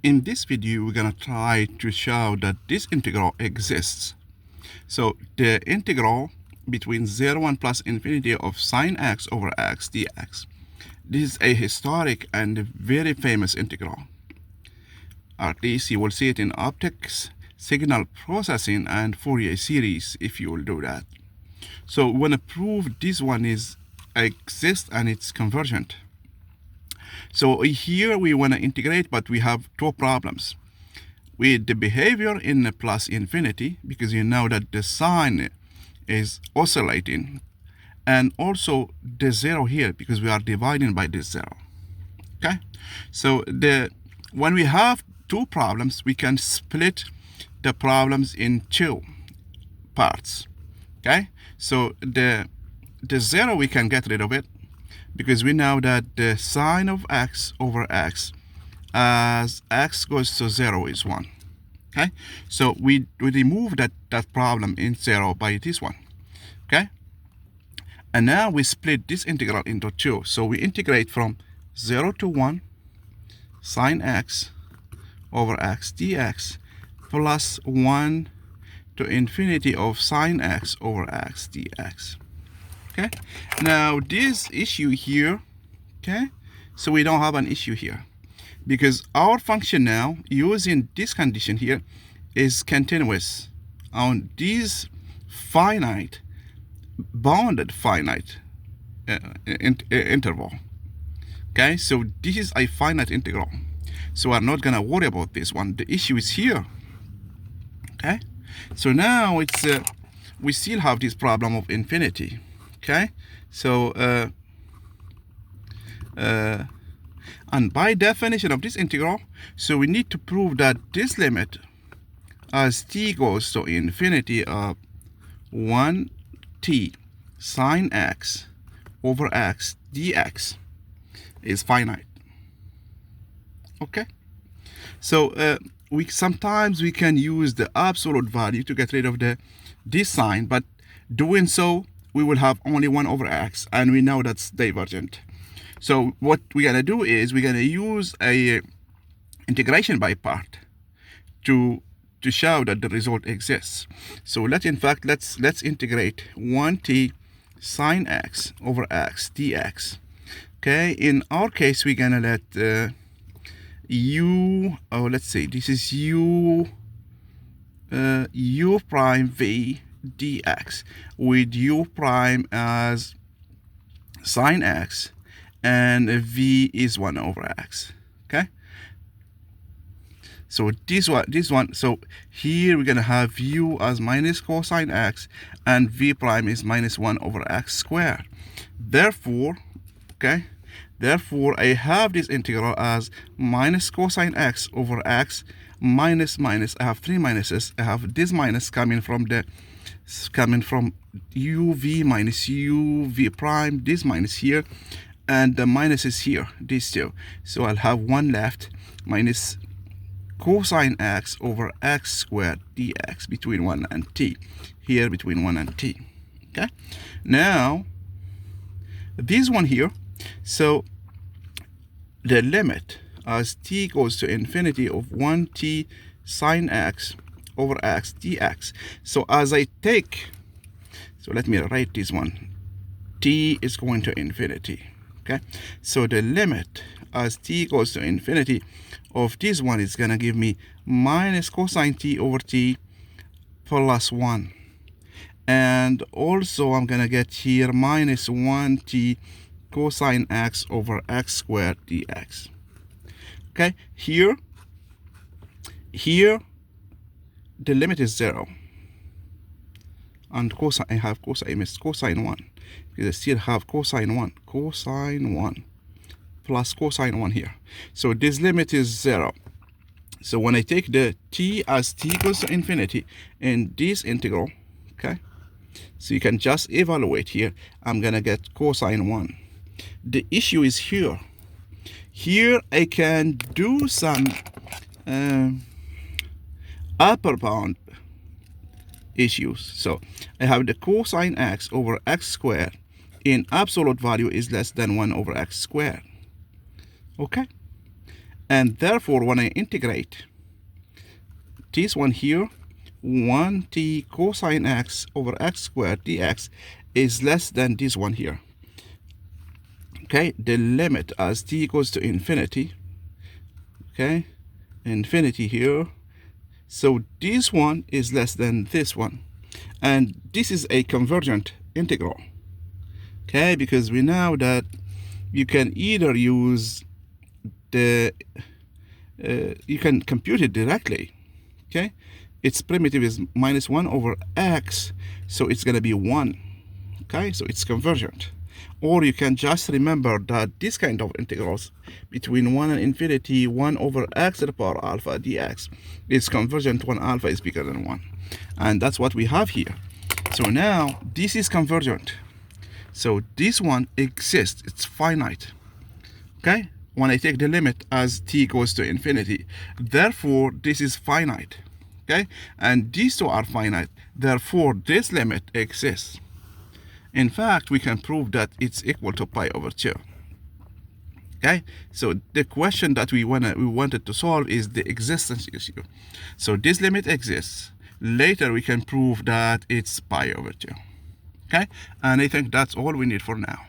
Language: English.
In this video, we're going to try to show that this integral exists. So the integral between 0 and plus infinity of sine x over x dx. This is a historic and very famous integral. At least you will see it in optics, signal processing, and Fourier series if you will do that. So we want to prove this one exists and it's convergent. So here we want to integrate, but we have two problems. With the behavior in the plus infinity, because you know that the sign is oscillating, and also the zero here, because we are dividing by this zero. Okay? So when we have two problems, we can split the problems in two parts. Okay? So the zero, we can get rid of it, because we know that the sine of x over x as x goes to 0 is 1. Okay, so we remove that problem in 0 by this one. Okay, and now we split this integral into two. So we integrate from 0 to 1 sine x over x dx plus 1 to infinity of sine x over x dx. Okay, now this issue here, okay, so we don't have an issue here, because our function now, using this condition here, is continuous on this finite, bounded finite interval. Okay, so this is a finite integral, so we're not gonna worry about this one. The issue is here. Okay, so now it's we still have this problem of infinity. Okay, so and by definition of this integral, so we need to prove that this limit as t goes to infinity of 1t sine x over x dx is finite. Okay, so sometimes we can use the absolute value to get rid of this sign, but doing so we will have only 1 over x, and we know that's divergent. So what we're gonna do is we're gonna use a integration by part to show that the result exists. So let's integrate 1t sine x over x dx. Okay, in our case we're gonna let let's say this is u prime v dx, with u prime as sine x and v is 1 over x. Okay, so this one, so here we're gonna have u as minus cosine x and v prime is minus 1 over x squared. Therefore, okay, therefore I have this integral as minus cosine x over x minus minus. I have three minuses. I have this minus coming from uv minus uv prime, this minus here, and the minus is here, these two. So I'll have one left, minus cosine x over x squared dx between 1 and t, here between 1 and t. Okay, now this one here, so the limit as t goes to infinity of 1t sine x over x dx. So as I take, so let me write this one, t is going to infinity. Okay, so the limit as t goes to infinity of this one is gonna give me minus cosine t over t plus 1, and also I'm gonna get here minus 1t cosine x over x squared dx. Okay, here the limit is 0, and cosine, I have cosine, I missed cosine 1, because I still have cosine 1 plus cosine 1 here. So this limit is 0. So when I take the t as t goes to infinity in this integral, okay, so you can just evaluate here, I'm gonna get cosine 1. The issue is here. Here I can do some upper bound issues. So I have the cosine x over x squared in absolute value is less than 1 over x squared. Okay, And therefore, when I integrate this one here, 1t cosine x over x squared dx is less than this one here. Okay, the limit as t goes to infinity, okay, infinity here. So this one is less than this one. And this is a convergent integral, okay, because we know that you can either use the, you can compute it directly, okay. Its primitive is minus 1 over x, so it's going to be 1, okay, so it's convergent. Or you can just remember that this kind of integrals between 1 and infinity, 1 over x to the power alpha dx is convergent when alpha is bigger than 1. And that's what we have here. So now this is convergent. So this one exists, it's finite, okay, when I take the limit as t goes to infinity. Therefore, this is finite, okay, and these two are finite. Therefore, this limit exists. In fact, we can prove that it's equal to pi over 2. Okay, so the question that we wanted to solve is the existence issue. So this limit exists. Later, we can prove that it's pi over 2. Okay, and I think that's all we need for now.